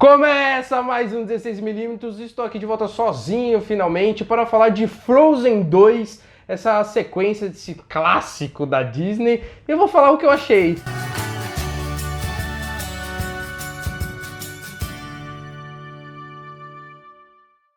Começa mais um 16mm, estou aqui de volta sozinho finalmente para falar de Frozen 2, essa sequência desse clássico da Disney, e eu vou falar o que eu achei.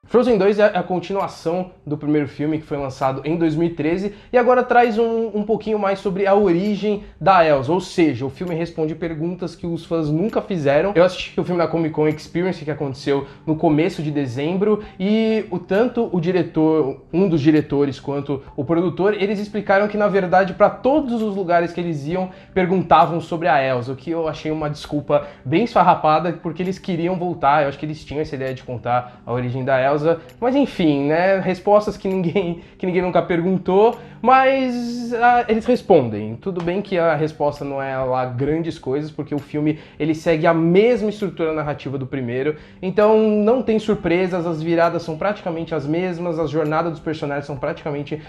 Frozen 2 é a continuação do primeiro filme, que foi lançado em 2013, e agora traz um pouquinho mais sobre a origem da Elsa, ou seja, o filme responde perguntas que os fãs nunca fizeram. Eu assisti o filme na Comic Con Experience, que aconteceu no começo de dezembro, e tanto o diretor, um dos diretores, quanto o produtor, eles explicaram que, na verdade, para todos os lugares que eles iam, perguntavam sobre a Elsa, o que eu achei uma desculpa bem esfarrapada, porque eles queriam voltar, eu acho que eles tinham essa ideia de contar a origem da Elsa, mas enfim, né, respostas que ninguém nunca perguntou, mas eles respondem. Tudo bem que a resposta não é lá grandes coisas, porque o filme ele segue a mesma estrutura narrativa do primeiro, então não tem surpresas, as viradas são praticamente as mesmas, a jornada dos personagens são praticamente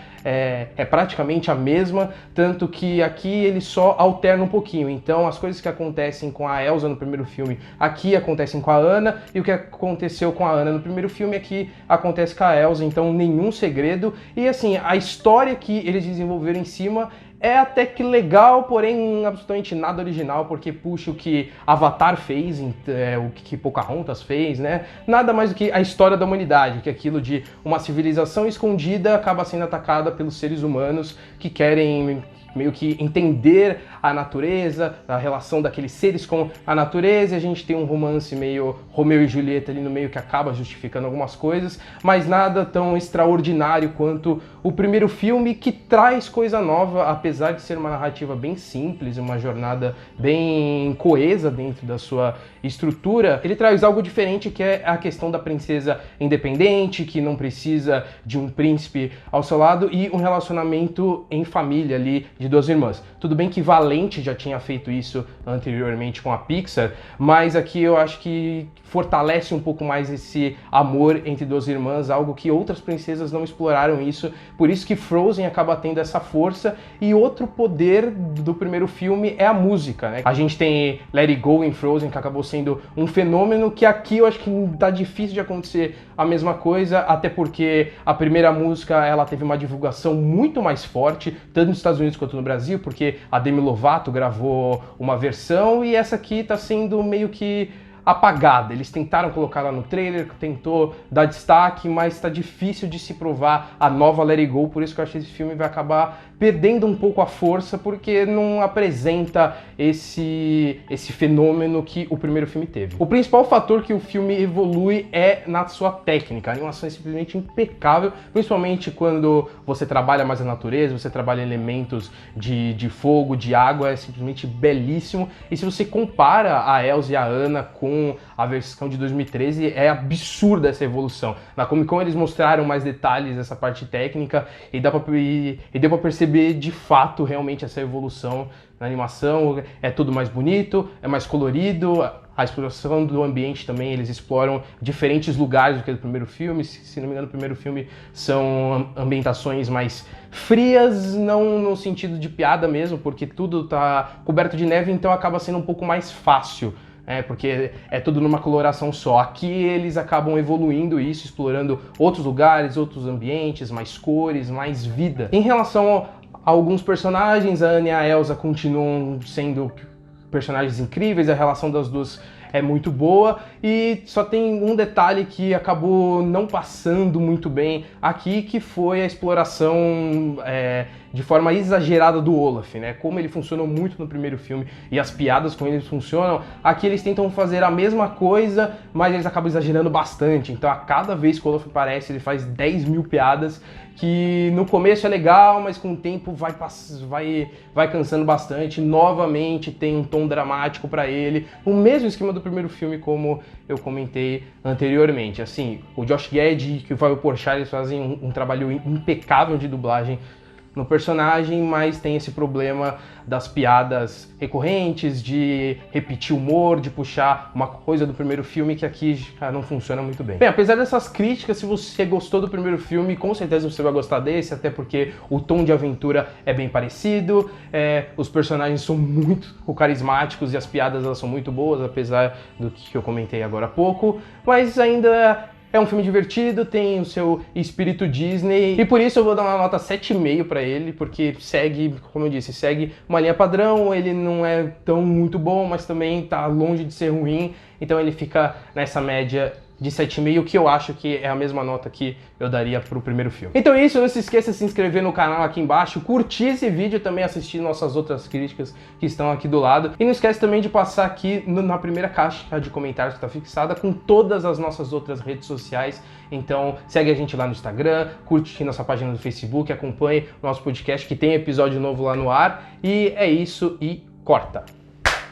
praticamente a mesma, tanto que aqui ele só alterna um pouquinho. Então as coisas que acontecem com a Elsa no primeiro filme aqui acontecem com a Anna, e o que aconteceu com a Anna no primeiro filme aqui acontece com a Elsa, então nenhum segredo. E assim, a história que eles desenvolveram em cima é até que legal, porém absolutamente nada original, porque puxa o que Avatar fez, o que Pocahontas fez, né? Nada mais do que a história da humanidade, que é aquilo de uma civilização escondida acaba sendo atacada pelos seres humanos que querem meio que entender a natureza, a relação daqueles seres com a natureza, e a gente tem um romance meio Romeu e Julieta ali no meio que acaba justificando algumas coisas, mas nada tão extraordinário quanto o primeiro filme, que traz coisa nova, apesar de ser uma narrativa bem simples, uma jornada bem coesa dentro da sua estrutura. Ele traz algo diferente, que é a questão da princesa independente, que não precisa de um príncipe ao seu lado, e um relacionamento em família ali de duas irmãs. Tudo bem que Valente já tinha feito isso anteriormente com a Pixar, mas aqui eu acho que fortalece um pouco mais esse amor entre duas irmãs, algo que outras princesas não exploraram isso, por isso que Frozen acaba tendo essa força. E outro poder do primeiro filme é a música, né? A gente tem Let It Go em Frozen, que acabou sendo um fenômeno, que aqui eu acho que tá difícil de acontecer a mesma coisa, até porque a primeira música ela teve uma divulgação muito mais forte, tanto nos Estados Unidos quanto no Brasil, porque a Demi Lovato gravou uma versão, e essa aqui tá sendo meio que apagada. Eles tentaram colocar lá no trailer, tentou dar destaque, mas está difícil de se provar a nova Let It Go, por isso que eu acho que esse filme vai acabar perdendo um pouco a força, porque não apresenta esse fenômeno que o primeiro filme teve. O principal fator que o filme evolui é na sua técnica. A animação é simplesmente impecável, principalmente quando você trabalha mais a natureza, você trabalha elementos de fogo, de água, é simplesmente belíssimo. E se você compara a Elsa e a Anna com a versão de 2013, é absurda essa evolução. Na Comic Con eles mostraram mais detalhes dessa parte técnica, e deu pra perceber de fato realmente essa evolução na animação. É tudo mais bonito, é mais colorido, a exploração do ambiente também, eles exploram diferentes lugares do que do primeiro filme. Se não me engano, o primeiro filme são ambientações mais frias, não no sentido de piada mesmo, porque tudo tá coberto de neve, então acaba sendo um pouco mais fácil. Porque é tudo numa coloração só. Aqui eles acabam evoluindo isso, explorando outros lugares, outros ambientes, mais cores, mais vida. Em relação a alguns personagens, a Anna e a Elsa continuam sendo personagens incríveis, a relação das duas é muito boa, e só tem um detalhe que acabou não passando muito bem aqui, que foi a exploração de forma exagerada do Olaf, né? Como ele funcionou muito no primeiro filme e as piadas com ele funcionam, aqui eles tentam fazer a mesma coisa, mas eles acabam exagerando bastante. Então a cada vez que o Olaf aparece, ele faz 10 mil piadas, que no começo é legal, mas com o tempo vai cansando bastante. Novamente tem um tom dramático para ele, o mesmo esquema do primeiro filme, como eu comentei anteriormente. Assim, o Josh Gad e o Fábio Porchat, eles fazem um trabalho impecável de dublagem no personagem, mas tem esse problema das piadas recorrentes, de repetir o humor, de puxar uma coisa do primeiro filme que aqui já não funciona muito bem. Bem, apesar dessas críticas, se você gostou do primeiro filme, com certeza você vai gostar desse, até porque o tom de aventura é bem parecido, os personagens são muito carismáticos e as piadas elas são muito boas, apesar do que eu comentei agora há pouco, mas ainda é um filme divertido, tem o seu espírito Disney, e por isso eu vou dar uma nota 7,5 pra ele, porque segue, como eu disse, segue uma linha padrão, ele não é tão muito bom, mas também tá longe de ser ruim, então ele fica nessa média de 7,5, que eu acho que é a mesma nota que eu daria pro primeiro filme. Então é isso, não se esqueça de se inscrever no canal aqui embaixo, curtir esse vídeo e também assistir nossas outras críticas que estão aqui do lado. E não esquece também de passar aqui na primeira caixa de comentários que está fixada com todas as nossas outras redes sociais. Então segue a gente lá no Instagram, curte nossa página no Facebook, acompanhe o nosso podcast que tem episódio novo lá no ar. E é isso e corta!